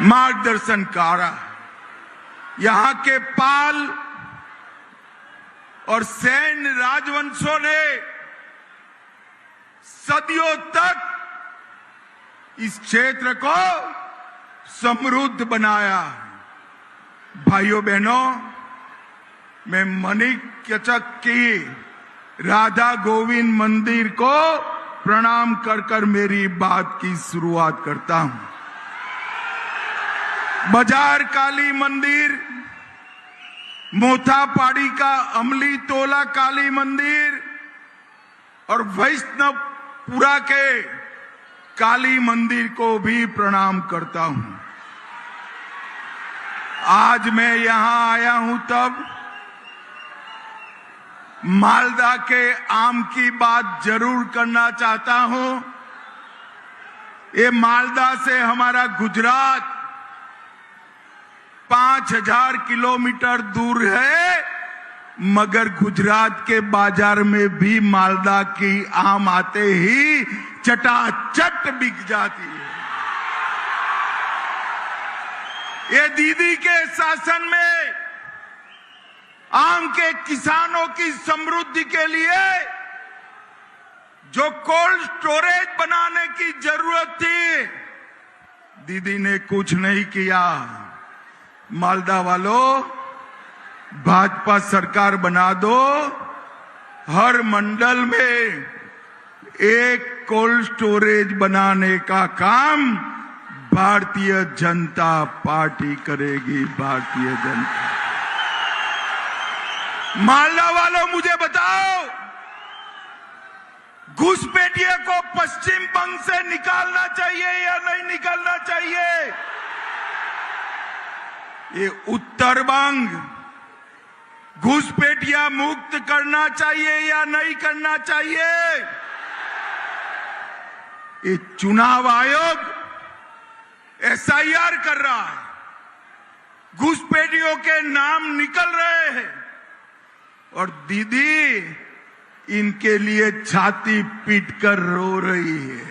मार्गदर्शन करा। यहां के पाल और सैन्य राजवंशों ने सदियों तक इस क्षेत्र को समृद्ध बनाया। भाइयों बहनों, मैं मणिकचक की राधा गोविंद मंदिर को प्रणाम कर कर मेरी बात की शुरुआत करता हूं। बाजार काली मंदिर, मोथापाड़ी का अमली तोला काली मंदिर और वैष्णवपुरा के काली मंदिर को भी प्रणाम करता हूं। आज मैं यहां आया हूं तब मालदा के आम की बात जरूर करना चाहता हूं। ये मालदा से हमारा गुजरात 5000 किलोमीटर दूर है, मगर गुजरात के बाजार में भी मालदा की आम आते ही चटाचट बिक जाती है। ये दीदी के शासन में आम के किसानों की समृद्धि के लिए जो कोल्ड स्टोरेज बनाने की जरूरत थी, दीदी ने कुछ नहीं किया। मालदा वालों, भाजपा सरकार बना दो, हर मंडल में एक कोल्ड स्टोरेज बनाने का काम भारतीय जनता पार्टी करेगी। भारतीय जनता। मालदा वालों, मुझे बताओ, घुसपैठिए को पश्चिम बंग से निकालना चाहिए या नहीं निकालना चाहिए? ये उत्तर बंग घुसपैठिया मुक्त करना चाहिए या नहीं करना चाहिए? ये चुनाव आयोग SIR कर रहा है, घुसपैठियों के नाम निकल रहे हैं और दीदी इनके लिए छाती पीटकर रो रही है।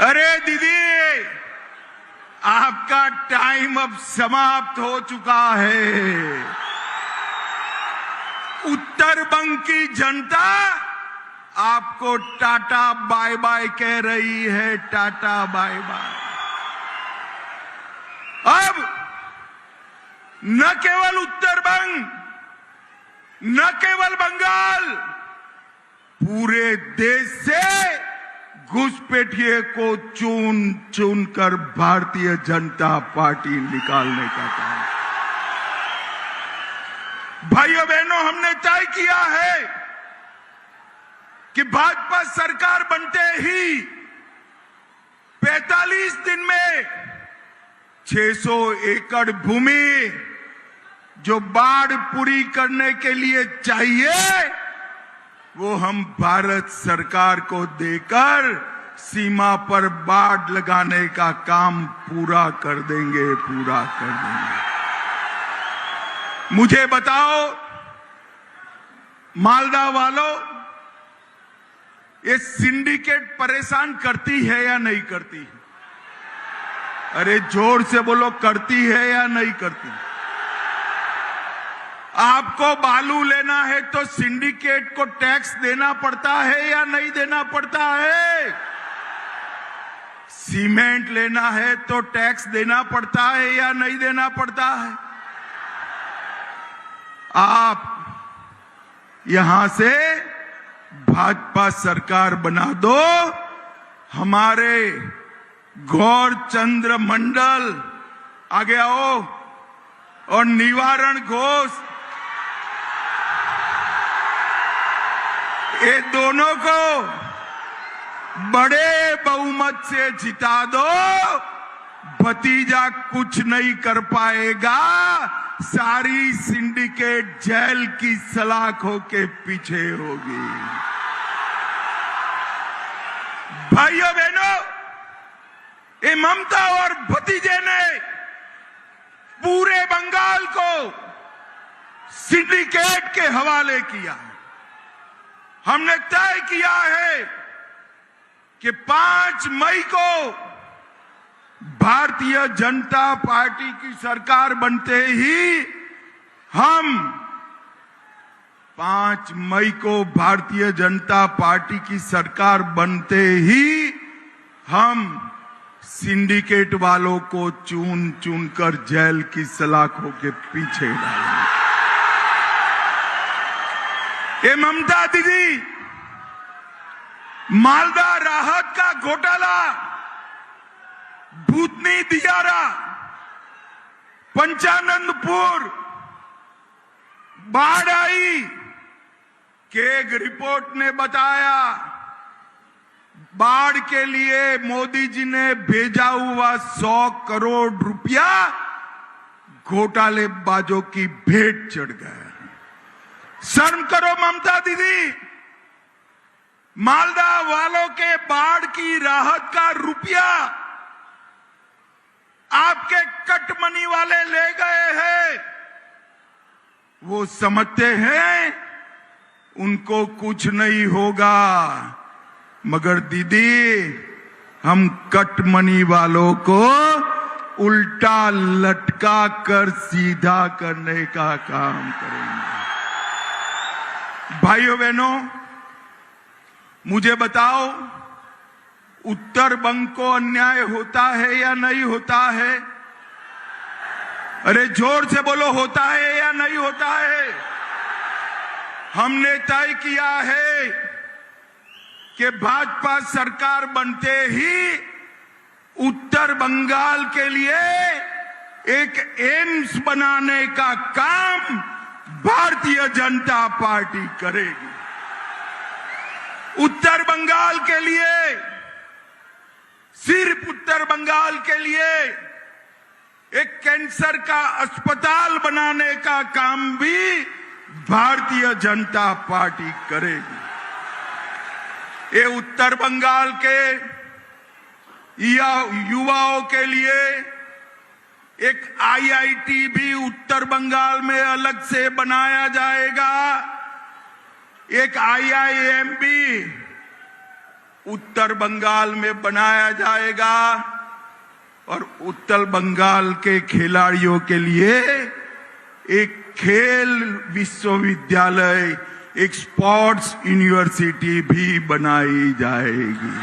अरे दीदी, आपका टाइम अब समाप्त हो चुका है। उत्तर बंग की जनता आपको टाटा बाय बाय कह रही है, टाटा बाय बाय। अब न केवल उत्तर बंग, न केवल बंगाल, पूरे देश से घुसपैठिए को चुन चुन कर भारतीय जनता पार्टी निकालने का काम। भाइयों बहनों, हमने तय किया है कि भाजपा सरकार बनते ही 45 दिन में 600 एकड़ भूमि जो बाढ़ पूरी करने के लिए चाहिए, वो हम भारत सरकार को देकर सीमा पर बाढ़ लगाने का काम पूरा कर देंगे, पूरा कर देंगे। मुझे बताओ मालदा वालों, ये सिंडिकेट परेशान करती है या नहीं करती? अरे जोर से बोलो, करती है या नहीं करती? आपको बालू लेना है तो सिंडिकेट को टैक्स देना पड़ता है या नहीं देना पड़ता है? सीमेंट लेना है तो टैक्स देना पड़ता है या नहीं देना पड़ता है? आप यहां से भाजपा सरकार बना दो, हमारे गौरचंद्र मंडल आगे आओ और निवारण घोष, ये दोनों को बड़े बहुमत से जिता दो। भतीजा कुछ नहीं कर पाएगा, सारी सिंडिकेट जेल की सलाखों के पीछे होगी। भाइयों बहनों, ये ममता और भतीजे ने पूरे बंगाल को सिंडिकेट के हवाले किया। हमने तय किया है कि 5 मई को भारतीय जनता पार्टी की सरकार बनते ही हम 5 मई को भारतीय जनता पार्टी की सरकार बनते ही हम सिंडिकेट वालों को चुन चुन कर जेल की सलाखों के पीछे डालेंगे। ये ममता दीदी, मालदा राहत का घोटाला, भूतनी दियारा, पंचानंदपुर बाढ़ आई कि एक रिपोर्ट ने बताया बाढ़ के लिए मोदी जी ने भेजा हुआ 100 करोड़ रुपया घोटालेबाजों की भेंट चढ़ गया। शर्म करो ममता दीदी, मालदा वालों के बाढ़ की राहत का रुपया आपके कटमनी वाले ले गए हैं। वो समझते हैं उनको कुछ नहीं होगा, मगर दीदी हम कटमनी वालों को उल्टा लटका कर सीधा करने का काम करेंगे। भाइयों बहनों, मुझे बताओ, उत्तर बंग को अन्याय होता है या नहीं होता है? अरे जोर से बोलो, होता है या नहीं होता है? हमने तय किया है कि भाजपा सरकार बनते ही उत्तर बंगाल के लिए एक एम्स बनाने का काम भारतीय जनता पार्टी करेगी। उत्तर बंगाल के लिए, सिर्फ उत्तर बंगाल के लिए एक कैंसर का अस्पताल बनाने का काम भी भारतीय जनता पार्टी करेगी। ये उत्तर बंगाल के युवाओं के लिए एक आईआईटी भी उत्तर बंगाल में अलग से बनाया जाएगा। एक आईआईएम भी उत्तर बंगाल में बनाया जाएगा और उत्तर बंगाल के खिलाड़ियों के लिए एक खेल विश्वविद्यालय, एक स्पोर्ट्स यूनिवर्सिटी भी बनाई जाएगी।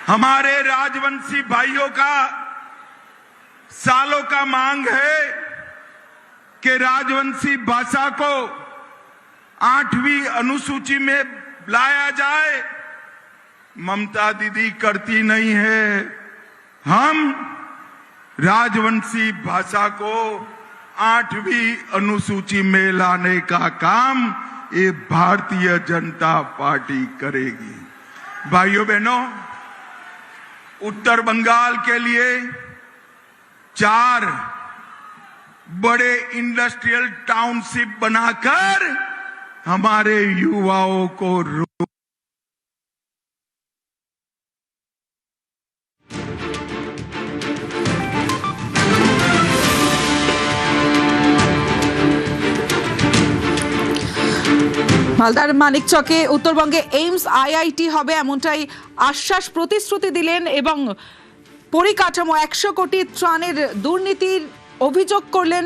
हमारे राजवंशी भाइयों का सालों का मांग है कि राजवंशी भाषा को 8वीं अनुसूची में लाया जाए। ममता दीदी करती नहीं है। हम राजवंशी भाषा को 8वीं अनुसूची में लाने का काम ये भारतीय जनता पार्टी करेगी। भाइयों बहनों, उत्तर बंगाल के लिए 4 बड़े इंडस्ट्रियल टाउनशिप बनाकर हमारे युवाओं को মালদার মানিকচকে উত্তরবঙ্গে এইমস আইআইটি হবে এমনটাই আশ্বাস প্রতিশ্রুতি দিলেন এবং পরিকাঠামো 100 কোটি ত্রাণের দুর্নীতির অভিযোগ করলেন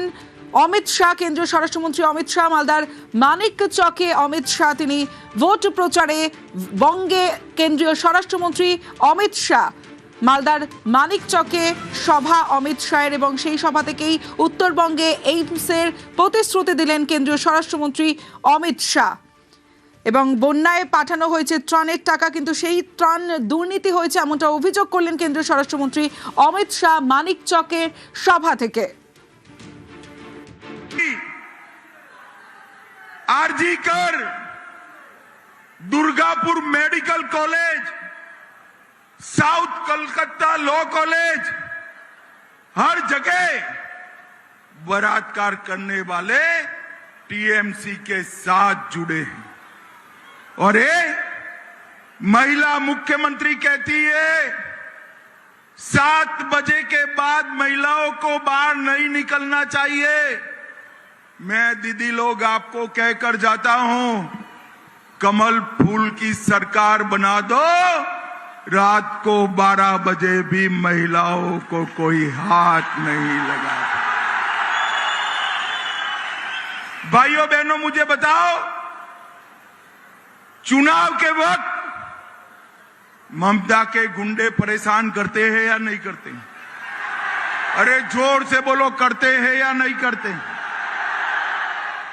অমিত শাহ। কেন্দ্রীয় স্বরাষ্ট্রমন্ত্রী অমিত শাহ মালদার মানিকচকে অমিত শাহ তিনি ভোট প্রচারে বঙ্গে কেন্দ্রীয় স্বরাষ্ট্রমন্ত্রী অমিত শাহ মালদার মানিকচকে সভা অমিত শাহের এবং সেই সভা থেকেই উত্তরবঙ্গে এইমসের প্রতিশ্রুতি দিলেন কেন্দ্রীয় স্বরাষ্ট্রমন্ত্রী অমিত শাহ। এবং বন্যায় পাঠানো হয়েছে ত্রাণের টাকা, কিন্তু সেই ত্রাণ দুর্নীতি হয়েছে এমনটা অভিযোগ করলেন কেন্দ্রীয় স্বরাষ্ট্রমন্ত্রী অমিত শাহ মানিকচকের সভা থেকে। RG Kar, Durgapur medical college, south Calcutta law college, हर जगह बलात्कार करने वाले टीएमसी के साथ जुड़े हैं। और ये महिला मुख्यमंत्री कहती है 7 बजे के बाद महिलाओं को बाहर नहीं निकलना चाहिए। मैं दीदी लोग आपको कहकर जाता हूं, कमल फूल की सरकार बना दो, रात को 12 बजे भी महिलाओं को कोई हाथ नहीं लगा। भाइयों बहनों, मुझे बताओ, चुनाव के वक्त ममता के गुंडे परेशान करते हैं या नहीं करते? अरे जोर से बोलो, करते हैं या नहीं करते?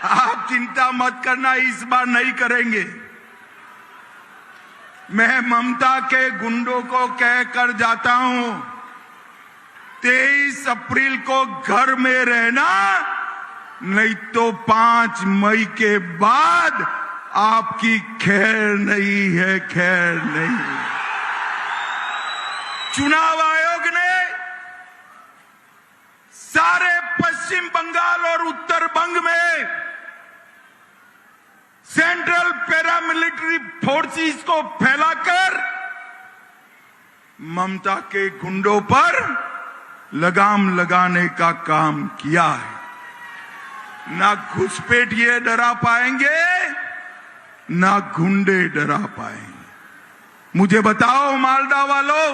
आप चिंता मत करना, इस बार नहीं करेंगे। मैं ममता के गुंडों को कहकर जाता हूं, 23 अप्रैल को घर में रहना, नहीं तो 5 मई के बाद आपकी खैर नहीं है, खैर नहीं। चुनाव आयोग ने सारे पश्चिम बंगाल और उत्तर बंग में सेंट्रल पैरामिलिट्री फोर्सेस को फैलाकर ममता के गुंडों पर लगाम लगाने का काम किया है। ना घुसपैठिए डरा पाएंगे, ना गुंडे डरा पाएंगे। मुझे बताओ मालदा वालों,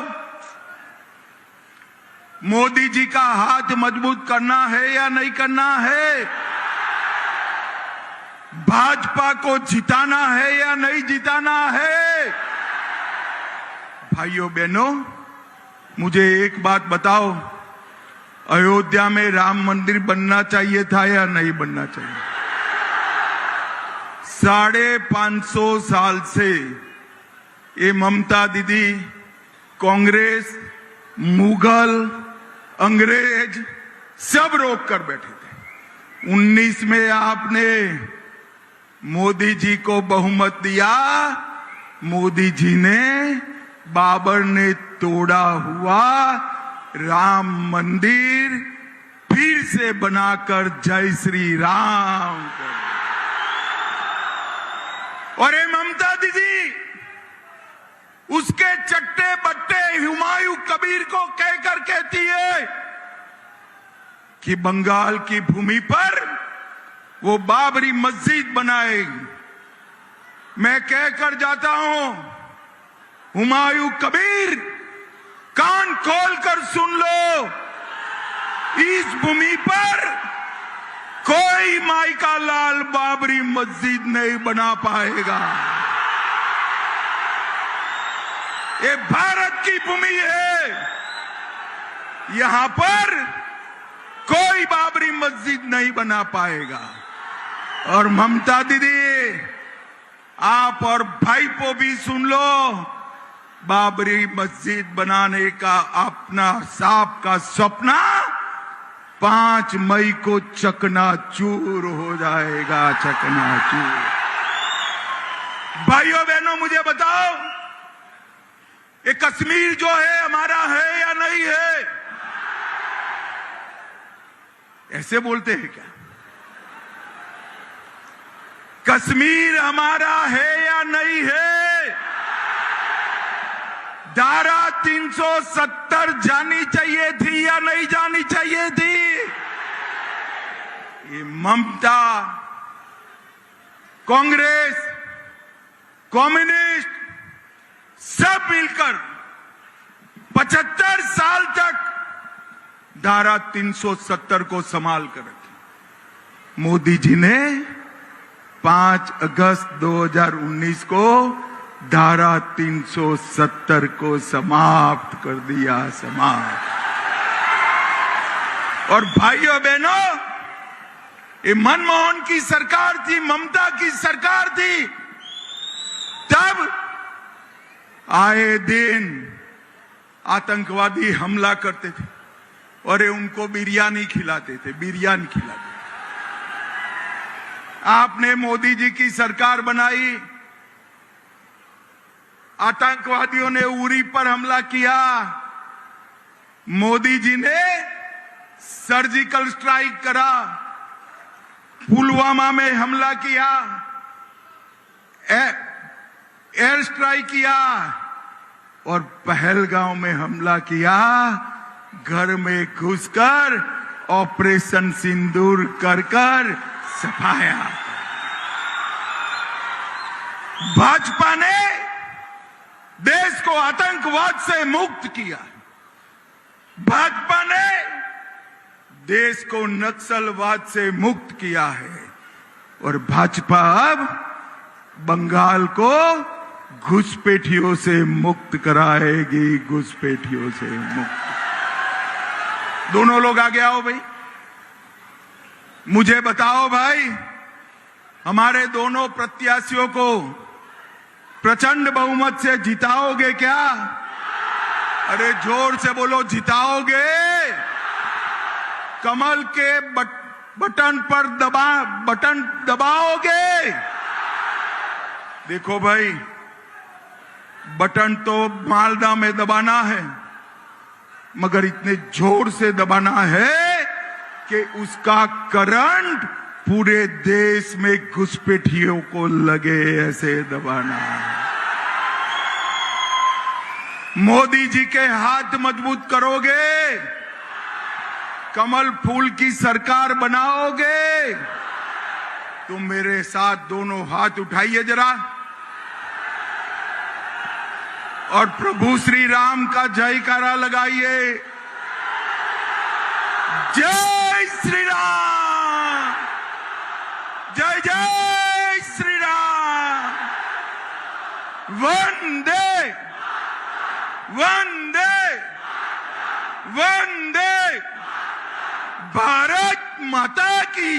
मोदी जी का हाथ मजबूत करना है या नहीं करना है? भाजपा को जिताना है या नहीं जिताना है? भाइयों बहनों, मुझे एक बात बताओ, अयोध्या में राम मंदिर बनना चाहिए था या नहीं बनना चाहिए? 550 साल से ये ममता दीदी कांग्रेस, मुगल, अंग्रेज सब रोक कर बैठे थे। 19 में आपने मोदी जी को बहुमत दिया, मोदी जी ने बाबर ने तोड़ा हुआ राम मंदिर फिर से बनाकर जय श्री राम कर। और ये ममता दीदी उसके चट्टे बट्टे हुमायूं कबीर को कहकर कहती है कि बंगाल की भूमि पर वो बाबरी मस्जिद बनाएगी। मैं कहकर जाता हूं, हुमायूं कबीर, कान खोलकर सुन लो, इस भूमि पर कोई माई का लाल बाबरी मस्जिद नहीं बना पाएगा। ये भारत की भूमि है, यहां पर कोई बाबरी मस्जिद नहीं बना पाएगा। और ममता दीदी, आप और भाईपो भी सुन लो, बाबरी मस्जिद बनाने का अपना सांप का सपना 5 मई को चकनाचूर हो जाएगा, चकनाचूर। भाइयों बहनों, मुझे बताओ, ये कश्मीर जो है हमारा है या नहीं है? ऐसे बोलते हैं क्या? कश्मीर हमारा है या नहीं है? धारा 370 जानी चाहिए थी या नहीं जानी चाहिए थी? ये ममता, कांग्रेस, कम्युनिस्ट सब मिलकर 75 साल तक धारा 370 को संभाल कर रखी। मोदी जी ने 5 अगस्त 2019 को धारा 370 को समाप्त कर दिया, समाप्त। और भाइयों बहनों, ये मनमोहन की सरकार थी, ममता की सरकार थी, तब आए दिन आतंकवादी हमला करते थे और ये उनको बिरयानी खिलाते थे, बिरयानी खिलाते थे। आपने मोदी जी की सरकार बनाई, आतंकवादियों ने उरी पर हमला किया, मोदी जी ने सर्जिकल स्ट्राइक करा, पुलवामा में हमला किया, एयर स्ट्राइक किया और पहलगांव में हमला किया। घर में घुसकर ऑपरेशन सिंदूर कर सफाया। भाजपा ने देश को आतंकवाद से मुक्त किया। भाजपा ने देश को नक्सलवाद से मुक्त किया है और भाजपा अब बंगाल को घुसपैठियों से मुक्त कराएगी, घुसपैठियों से मुक्त। दोनों लोग आगे आओ भाई, मुझे बताओ भाई, हमारे दोनों प्रत्याशियों को प्रचंड बहुमत से जिताओगे क्या? अरे जोर से बोलो, जिताओगे? कमल के बटन पर बटन दबाओगे? देखो भाई, बटन तो मालदा में दबाना है, मगर इतने जोर से दबाना है कि उसका करंट पूरे देश में घुसपैठियों को लगे, ऐसे दबाना है। मोदी जी के हाथ मजबूत करोगे, कमल फूल की सरकार बनाओगे, तो मेरे साथ दोनों हाथ उठाइए जरा और प्रभु श्री राम का जयकारा लगाइए। जय श्री राम, जय जय श्री राम, वंदे वंदे वंदे भारत माता की।